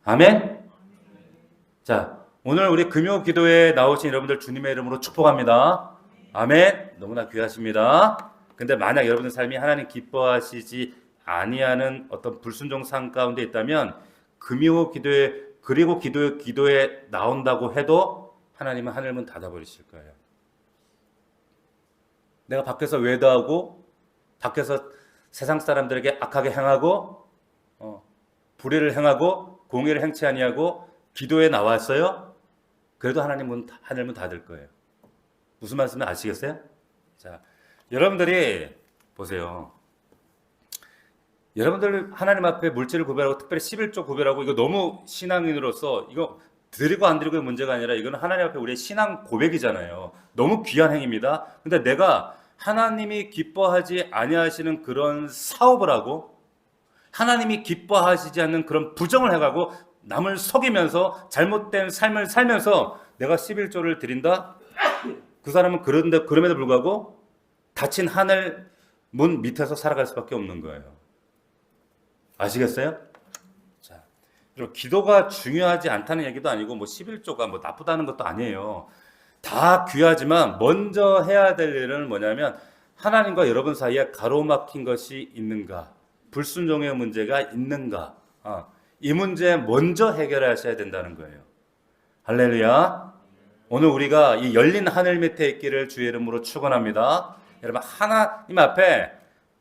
[SPEAKER 1] 아멘. 자, 오늘 우리 금요 기도에 나오신 여러분들 주님의 이름으로 축복합니다. 아멘. 너무나 귀하십니다. 근데 만약 여러분의 삶이 하나님 기뻐하시지 아니하는 어떤 불순종 삶 가운데 있다면 금요 기도에, 그리고 기도에 나온다고 해도 하나님은 하늘문 닫아버리실 거예요. 내가 밖에서 외도하고 밖에서 세상 사람들에게 악하게 행하고 불의를 행하고 공의를 행치 아니하고 기도에 나왔어요. 그래도 하나님은 하늘문 닫을 거예요. 무슨 말씀인지 아시겠어요? 자, 여러분들이 보세요. 여러분들 하나님 앞에 물질을 구별하고 특별히 11조 구별하고 이거 너무 신앙인으로서 이거 드리고 안 드리고의 문제가 아니라 이거는 하나님 앞에 우리의 신앙 고백이잖아요. 너무 귀한 행위입니다. 근데 내가 하나님이 기뻐하지 아니하시는 그런 사업을 하고 하나님이 기뻐하시지 않는 그런 부정을 해가고 남을 속이면서 잘못된 삶을 살면서 내가 11조를 드린다? 그 사람은 그럼에도 불구하고 닫힌 하늘 문 밑에서 살아갈 수밖에 없는 거예요. 아시겠어요? 자, 여러분 기도가 중요하지 않다는 얘기도 아니고 뭐 11조가 뭐 나쁘다는 것도 아니에요. 다 귀하지만 먼저 해야 될 일은 뭐냐면 하나님과 여러분 사이에 가로막힌 것이 있는가, 불순종의 문제가 있는가, 이 문제 먼저 해결하셔야 된다는 거예요. 할렐루야. 오늘 우리가 이 열린 하늘 밑에 있기를 주의 이름으로 축원합니다. 여러분 하나님 앞에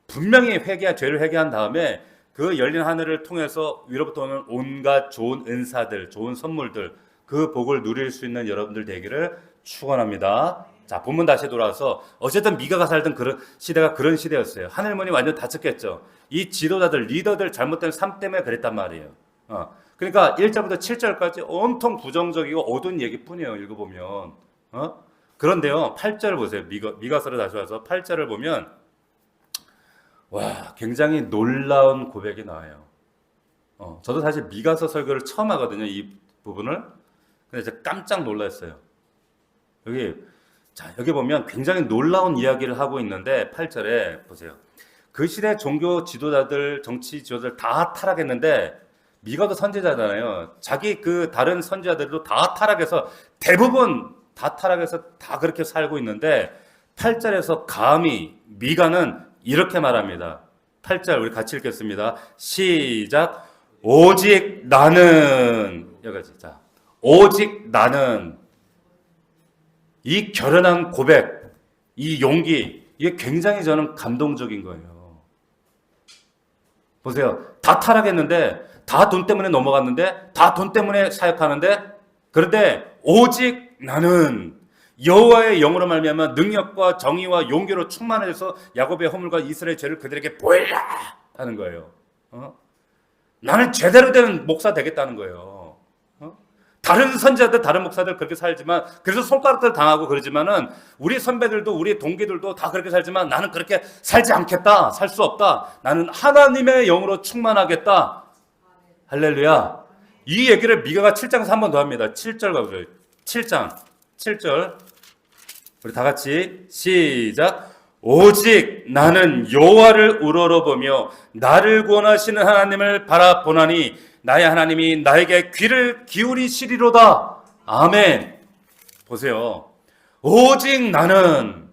[SPEAKER 1] 분명히 죄를 회개한 다음에 그 열린 하늘을 통해서 위로부터 오는 온갖 좋은 은사들, 좋은 선물들, 그 복을 누릴 수 있는 여러분들 되기를 축원합니다. 자, 본문 다시 돌아와서 어쨌든 미가가 살던 그런 시대가 그런 시대였어요. 하늘문이 완전 닫혔겠죠. 이 지도자들, 리더들 잘못된 삶 때문에 그랬단 말이에요. 그러니까 1절부터 7절까지 온통 부정적이고 어두운 얘기뿐이에요. 읽어보면. 그런데요, 8절 보세요. 미가서를 다시 와서 8절을 보면 와, 굉장히 놀라운 고백이 나와요. 저도 사실 미가서 설교를 처음 하거든요. 이 부분을. 근데 제가 깜짝 놀랐어요. 여기 보면 굉장히 놀라운 이야기를 하고 있는데 8절에 보세요. 그 시대 종교 지도자들, 정치 지도자들 다 타락했는데 미가도 선지자잖아요. 자기 그 다른 선지자들도 다 타락해서 대부분 다 타락해서 다 그렇게 살고 있는데 8절에서 감히 미가는 이렇게 말합니다. 8절 우리 같이 읽겠습니다. 시작. 오직 나는 여기까지. 자, 오직 나는 이 결연한 고백, 이 용기, 이게 굉장히 저는 감동적인 거예요. 보세요. 다 타락했는데, 다 돈 때문에 넘어갔는데, 다 돈 때문에 사역하는데, 그런데 오직 나는 여호와의 영으로 말미암아 능력과 정의와 용기로 충만해서 야곱의 허물과 이스라엘의 죄를 그들에게 보이라 하는 거예요. 나는 제대로 된 목사 되겠다는 거예요. 다른 선지자들, 다른 목사들 그렇게 살지만, 그래서 손가락들 당하고 그러지만은, 우리 선배들도, 우리 동기들도 다 그렇게 살지만, 나는 그렇게 살지 않겠다. 살 수 없다. 나는 하나님의 영으로 충만하겠다. 할렐루야. 이 얘기를 미가가 7장에서 한 번 더 합니다. 7절 가보세요. 7장, 7절. 우리 다 같이 시작. 오직 나는 여호와를 우러러보며 나를 구원하시는 하나님을 바라보나니 나의 하나님이 나에게 귀를 기울이시리로다. 아멘. 보세요. 오직 나는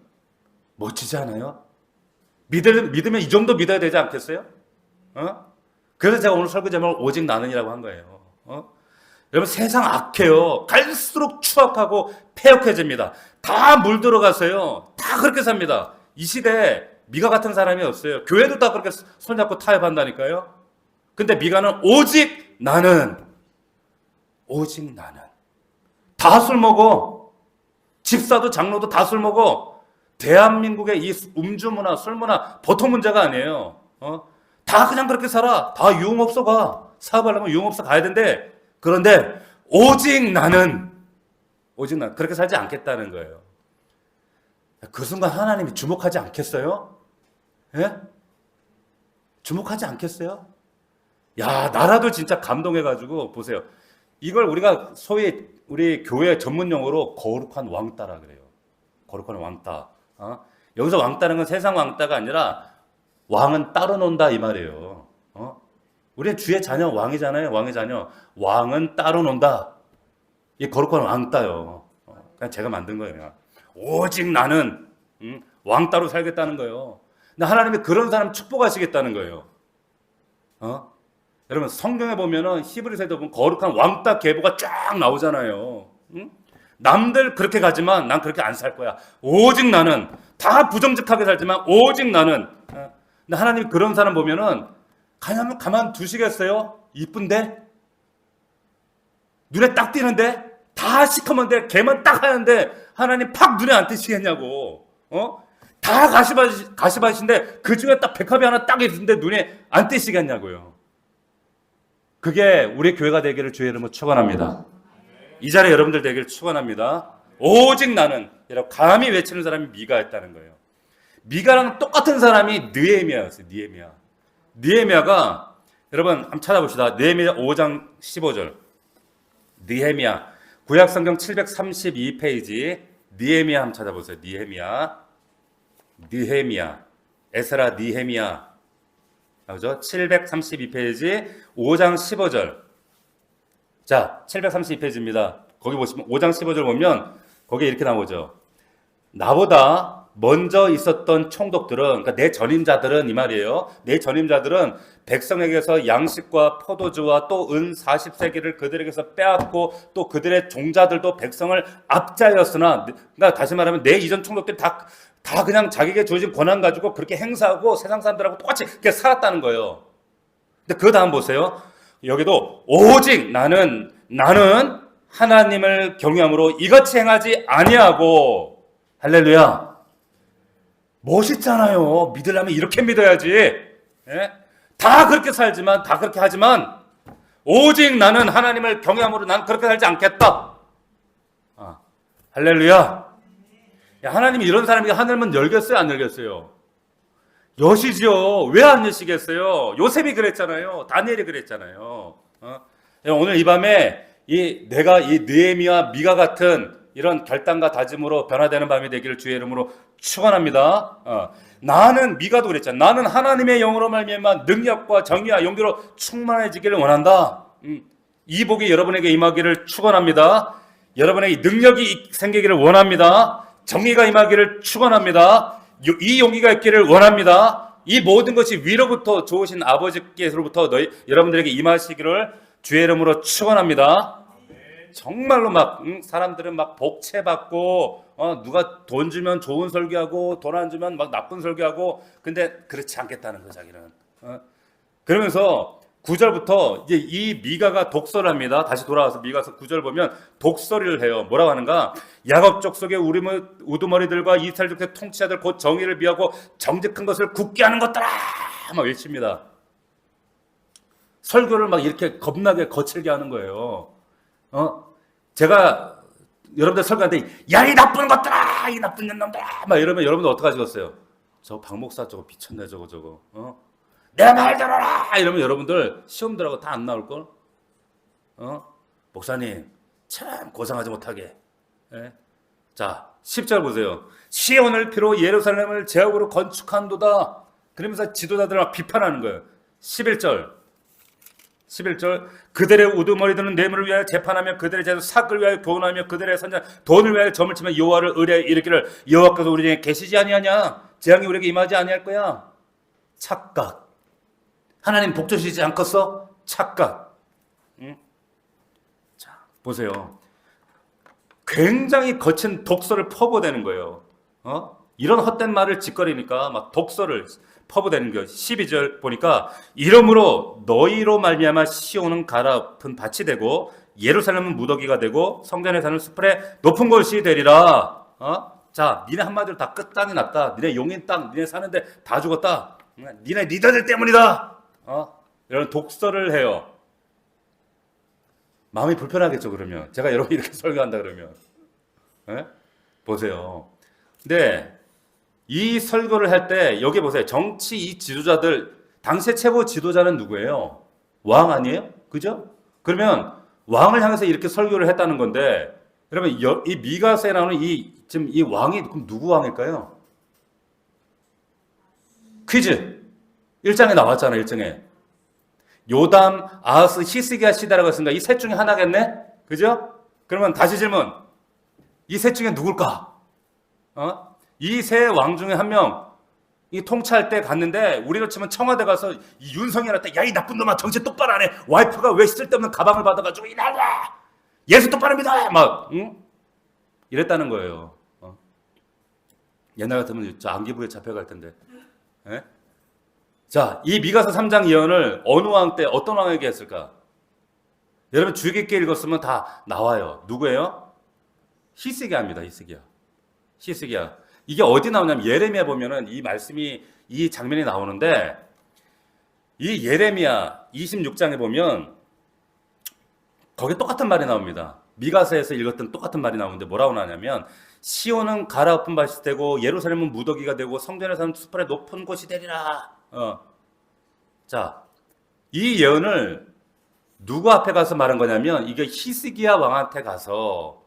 [SPEAKER 1] 멋지지 않아요? 믿으면 이 정도 믿어야 되지 않겠어요? 그래서 제가 오늘 설교 제목을 오직 나는이라고 한 거예요. 여러분 세상 악해요. 갈수록 추악하고 폐역해집니다. 다 물들어가서요. 다 그렇게 삽니다. 이 시대에 미가 같은 사람이 없어요. 교회도 다 그렇게 손잡고 타협한다니까요. 근데 미가는 오직 나는 다 술 먹어. 집사도 장로도 다 술 먹어. 대한민국의 이 음주 문화, 술 문화 보통 문제가 아니에요. 다 그냥 그렇게 살아. 다 유흥업소 가. 사업하려면 유흥업소 가야 된대. 그런데 오직 나는 그렇게 살지 않겠다는 거예요. 그 순간 하나님이 주목하지 않겠어요? 예? 주목하지 않겠어요? 야, 나라도 진짜 감동해가지고 보세요. 이걸 우리가 소위 우리 교회 전문 용어로 거룩한 왕따라 그래요. 거룩한 왕따. 여기서 왕따는 건 세상 왕따가 아니라 왕은 따로 논다 이 말이에요. 우리 주의 자녀 왕이잖아요. 왕의 자녀. 왕은 따로 논다. 이 거룩한 왕따요. 그냥 제가 만든 거예요. 오직 나는 왕따로 살겠다는 거예요. 근데 하나님이 그런 사람 축복하시겠다는 거예요. 여러분 성경에 보면은 히브리서에도 보면 거룩한 왕따 계보가 쫙 나오잖아요. 남들 그렇게 가지만 난 그렇게 안 살 거야. 오직 나는 다 부정직하게 살지만 오직 나는. 근데 하나님 그런 사람 보면은 가만 두시겠어요? 이쁜데 눈에 딱 띄는데 다 시커먼데 걔만 딱 하는데 하나님 팍 눈에 안 띄시겠냐고. 다 가시밭인데 그 중에 딱 백합이 하나 딱 있는데 눈에 안 띄시겠냐고요. 그게 우리 교회가 되기를 주의 이름으로 축원합니다. 이 자리에 여러분들 되기를 축원합니다. 오직 나는 이라고 감히 외치는 사람이 미가였다는 거예요. 미가랑 똑같은 사람이 느헤미야였어요. 느헤미야가 여러분 한번 찾아봅시다. 느헤미야 5장 15절. 느헤미야 구약성경 732페이지 느헤미야 한번 찾아보세요. 느헤미야 에스라 느헤미야 나오죠? 732페이지 5장 15절. 자, 732페이지입니다. 거기 보시면 5장 15절 보면 거기에 이렇게 나오죠. 나보다 먼저 있었던 총독들은, 그러니까 내 전임자들은 이 말이에요. 내 전임자들은 백성에게서 양식과 포도주와 또 은 40세기를 그들에게서 빼앗고 또 그들의 종자들도 백성을 압자였으나, 그러니까 다시 말하면 내 이전 총독들이 다 그냥 자기에게 주어진 권한 가지고 그렇게 행사하고 세상 사람들하고 똑같이 그렇게 살았다는 거예요. 근데 그 다음 보세요. 여기도 오직 나는 하나님을 경외함으로 이같이 행하지 아니하고 할렐루야. 멋있잖아요. 믿으려면 이렇게 믿어야지. 예? 다 그렇게 살지만, 다 그렇게 하지만, 오직 나는 하나님을 경외함으로 나는 그렇게 살지 않겠다. 아, 할렐루야. 야, 하나님이 이런 사람에게 하늘문 열겠어요? 안 열겠어요? 여시죠. 왜 안 여시겠어요? 요셉이 그랬잖아요. 다니엘이 그랬잖아요. 오늘 이 밤에 내가 이 느헤미야 미가 같은 이런 결단과 다짐으로 변화되는 밤이 되기를 주의 이름으로 축원합니다. 나는 미가도 그랬잖아. 나는 하나님의 영으로 말미암아 능력과 정의와 용기로 충만해지기를 원한다. 이 복이 여러분에게 임하기를 축원합니다. 여러분에게 능력이 생기기를 원합니다. 정의가 임하기를 축원합니다. 이 용기가 있기를 원합니다. 이 모든 것이 위로부터 좋으신 아버지께서로부터 여러분들에게 임하시기를 주의 이름으로 축원합니다. 정말로 막 사람들은 막 복채받고 누가 돈 주면 좋은 설교하고 돈 안 주면 막 나쁜 설교하고, 근데 그렇지 않겠다는 거 자기는. 그러면서 9절부터 이제 이 미가가 독설을 합니다. 다시 돌아와서 미가서 9절 보면 독설을 해요. 뭐라고 하는가? 야곱 족속의 우두머리들과 이스라엘 족속의 통치자들 곧 정의를 비하고 정직한 것을 굳게 하는 것들아 막 외칩니다. 설교를 막 이렇게 겁나게 거칠게 하는 거예요. 제가 여러분들 설교하는데 야 이 나쁜 것들아, 이 나쁜 년놈들아 막 이러면 여러분들 어떡하시겠어요? 저 박 목사 저거 미쳤네 저거. 내 말 들어라 이러면 여러분들 시험 들어가고 다 안 나올걸? 목사님 참 고생하지 못하게. 예? 자 10절 보세요. 시온을 피로 예루살렘을 제국으로 건축한도다. 그러면서 지도자들을 막 비판하는 거예요. 11절 그들의 우두머리들은 뇌물을 위하여 재판하며 그들의 재수 삭을 위하여 교훈하며 그들의 선자 돈을 위하여 점을 치며 여호와를 의뢰하여 이르기를 여호와께서 우리 중에 계시지 아니하냐? 재앙이 우리에게 임하지 아니할 거야. 착각. 하나님 복 주시지 않겠어? 착각. 자 보세요. 굉장히 거친 독설을 퍼부어대는 거예요. 이런 헛된 말을 짓거리니까 막 독설을 퍼부대는 거예요. 12절 보니까 이러므로 너희로 말미암아 시온은 가라앉은 밭이 되고 예루살렘은 무더기가 되고 성전에 사는 숲에 높은 곳이 되리라. 자, 니네 한마디로 다 끝땅이 났다. 니네 용인 땅, 니네 사는데 다 죽었다. 니네 리더들 때문이다. 이런 독설을 해요. 마음이 불편하겠죠, 그러면. 제가 여러분 이렇게 설교한다 그러면. 네? 보세요. 근데 이 설교를 할 때 여기 보세요. 정치 이 지도자들, 당시의 최고 지도자는 누구예요? 왕 아니에요? 그죠? 그러면 왕을 향해서 이렇게 설교를 했다는 건데, 여러분 이 미가서에 나오는 지금 이 왕이 그럼 누구 왕일까요? 퀴즈. 1장에 나왔잖아요. 1장에. 요담, 아하스, 히스기야 시대라고 했으니까 이 셋 중에 하나겠네? 그죠? 그러면 다시 질문. 이 셋 중에 누굴까? 이 세 왕 중에 한 명, 이 통치할 때 갔는데, 우리로 치면 청와대 가서 이 윤석열한테, 야, 이 나쁜 놈아, 정신 똑바로 안 해. 와이프가 왜 쓸데없는 가방을 받아가지고, 이 나라! 예수 똑바로 믿어! 막, 이랬다는 거예요. 옛날 같으면 저 안기부에 잡혀갈 텐데. 예? 자, 이 미가서 3장 예언을 어느 왕 때, 어떤 왕에게 했을까? 여러분 주의 깊게 읽었으면 다 나와요. 누구예요? 히스기야입니다. 히스기야. 이게 어디 나오냐면 예레미야 보면은 이 말씀이 이 장면이 나오는데, 이 예레미야 26장에 보면 거기 똑같은 말이 나옵니다. 미가서에서 읽었던 똑같은 말이 나오는데 뭐라고 나냐면 시온은 가라앉은 밭이 되고 예루살렘은 무더기가 되고 성전에 사는 숲에 높은 곳이 되리라. 자, 이 예언을 누구 앞에 가서 말한 거냐면 이게 히스기야 왕한테 가서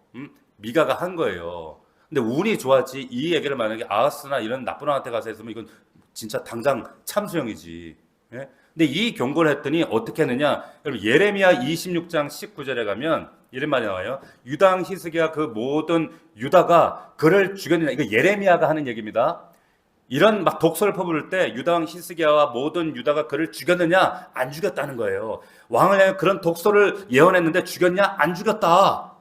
[SPEAKER 1] 미가가 한 거예요. 근데 운이 좋았지 이 얘기를 만약에 아하스나 이런 나쁜 왕한테 가서 했으면 이건 진짜 당장 참수형이지. 예? 근데 이 경고를 했더니 어떻게 했느냐? 여러분 예레미야 26장 19절에 가면 이런 말이 나와요. 유다 왕 히스기야 그 모든 유다가 그를 죽였느냐. 이거 예레미야가 하는 얘기입니다. 이런 막 독설을 퍼부을 때 유다 왕 히스기야와 모든 유다가 그를 죽였느냐? 안 죽였다는 거예요. 왕을 향해 그런 독설을 예언했는데 죽였냐? 안 죽였다.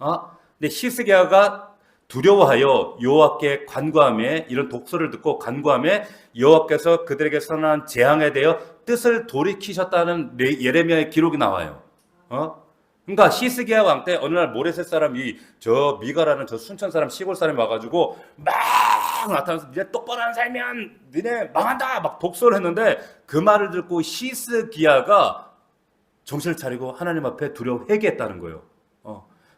[SPEAKER 1] 근데 히스기야가 두려워하여 여호와께 간구하며 이런 독설을 듣고 간구하며 여호와께서 그들에게 선언한 재앙에 대하여 뜻을 돌이키셨다는 예레미야의 기록이 나와요. 그러니까 히스기야 왕 때 어느 날 모레셋 사람이 저 미가라는 저 순천 사람 시골 사람이 와가지고 막 나타나서 니네 똑바로 안 살면 니네 망한다 막 독서를 했는데 그 말을 듣고 히스기야가 정신을 차리고 하나님 앞에 두려워 회개했다는 거예요.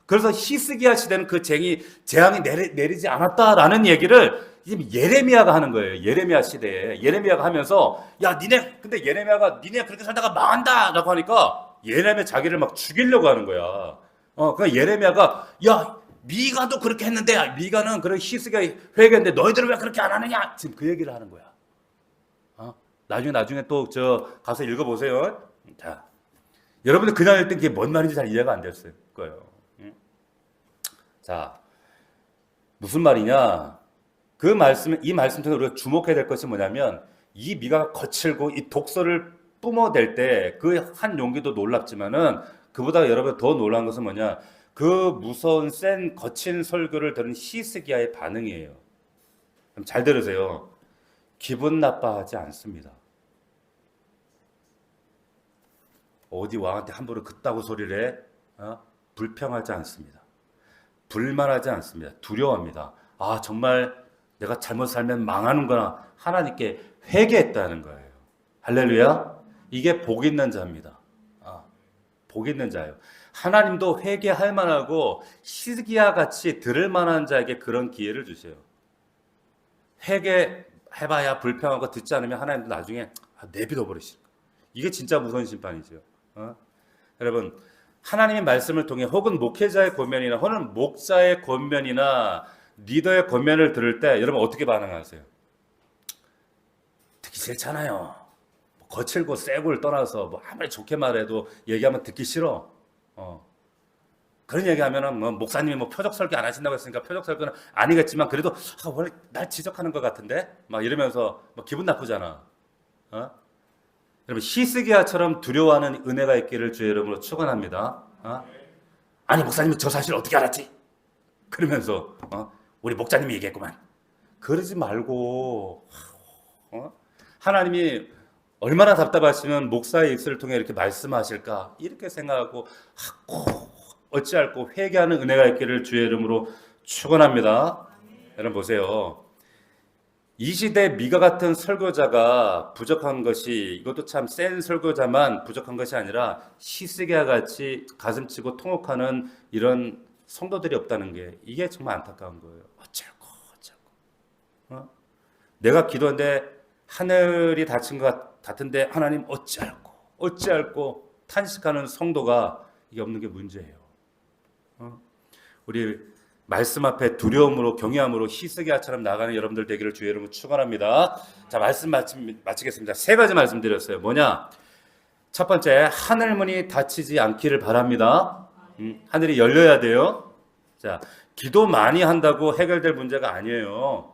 [SPEAKER 1] 그래서 히스기야 시대는 그 재앙이 내리지 않았다라는 얘기를 예레미야가 하는 거예요. 예레미야 시대에 예레미야가 하면서 야 니네 근데 예레미야가 니네 그렇게 살다가 망한다라고 하니까 예레미야 자기를 막 죽이려고 하는 거야. 그러니까 예레미야가 야 미가도 그렇게 했는데 미가는 그런 히스기야 회개했는데 너희들은 왜 그렇게 안 하느냐 지금 그 얘기를 하는 거야. 나중에 또 저 가서 읽어보세요. 자, 여러분들 그날 읽던 게 뭔 말인지 잘 이해가 안 됐을 거예요. 자, 무슨 말이냐? 이 말씀 통해 우리가 주목해야 될 것이 뭐냐면 이 미가가 거칠고 이 독서를 뿜어댈 때 그 한 용기도 놀랍지만은 그보다 여러분 더 놀라운 것은 뭐냐? 그 무서운 센 거친 설교를 들은 히스기야의 반응이에요. 그럼 잘 들으세요. 기분 나빠하지 않습니다. 어디 왕한테 함부로 그따구 소리를 해? 불평하지 않습니다. 불만하지 않습니다. 두려워합니다. 아 정말 내가 잘못 살면 망하는구나. 하나님께 회개했다는 거예요. 할렐루야. 이게 복 있는 자입니다. 복 있는 자예요. 하나님도 회개할 만하고 히스기야 같이 들을 만한 자에게 그런 기회를 주세요. 회개해봐야 불평하고 듣지 않으면 하나님도 나중에 내버려 버리실 거예요. 이게 진짜 무서운 심판이죠. 여러분 하나님의 말씀을 통해 혹은 목회자의 권면이나 혹은 목사의 권면이나 리더의 권면을 들을 때 여러분 어떻게 반응하세요? 듣기 싫잖아요. 거칠고 세고를 떠나서 아무리 좋게 말해도 얘기하면 듣기 싫어. 그런 얘기하면은 목사님이 표적 설교 안 하신다고 했으니까 표적 설교는 아니겠지만 그래도 원래 날 지적하는 것 같은데 막 이러면서 기분 나쁘잖아. 여러분 히스기야처럼 두려워하는 은혜가 있기를 주의 이름으로 축원합니다. 아니 목사님이 저 사실 어떻게 알았지? 그러면서 우리 목사님이 얘기했구만. 그러지 말고 하나님이 얼마나 답답하시면 목사의 입술을 통해 이렇게 말씀하실까 이렇게 생각하고 어찌할꼬 회개하는 은혜가 있기를 주의 이름으로 축원합니다. 여러분 보세요. 이 시대 미가 같은 설교자가 부족한 것이 이것도 참 센 설교자만 부족한 것이 아니라 히스기야 같이 가슴치고 통곡하는 이런 성도들이 없다는 게 이게 정말 안타까운 거예요. 어쩌고 내가 기도하는데 하늘이 닫힌 것 같은데 하나님 어찌할꼬 탄식하는 성도가 이게 없는 게 문제예요. 우리 말씀 앞에 두려움으로 경외함으로 히스기야처럼 나가는 여러분들 되기를 주의 이름으로 축원합니다. 자, 말씀 마치겠습니다. 세 가지 말씀드렸어요. 뭐냐? 첫 번째, 하늘 문이 닫히지 않기를 바랍니다. 하늘이 열려야 돼요. 자, 기도 많이 한다고 해결될 문제가 아니에요.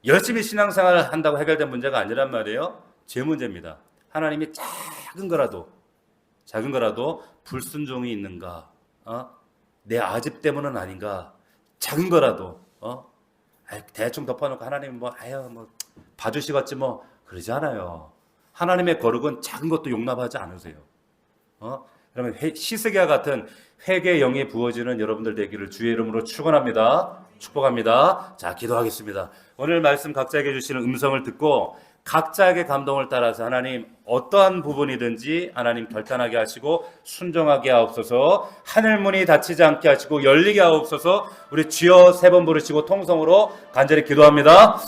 [SPEAKER 1] 열심히 신앙생활을 한다고 해결된 문제가 아니란 말이에요. 제 문제입니다. 하나님이 작은 거라도 불순종이 있는가? 내 아집 때문은 아닌가? 작은 거라도 대충 덮어놓고 하나님 봐주시겠지 그러지 않아요. 하나님의 거룩은 작은 것도 용납하지 않으세요. 그러면 히스기야 같은 회개의 영이 부어지는 여러분들 되기를 주의 이름으로 축원합니다. 축복합니다. 자, 기도하겠습니다. 오늘 말씀 각자에게 주시는 음성을 듣고 각자에게 감동을 따라서 하나님 어떠한 부분이든지 하나님 결단하게 하시고 순종하게 하옵소서. 하늘문이 닫히지 않게 하시고 열리게 하옵소서. 우리 주여 세 번 부르시고 통성으로 간절히 기도합니다.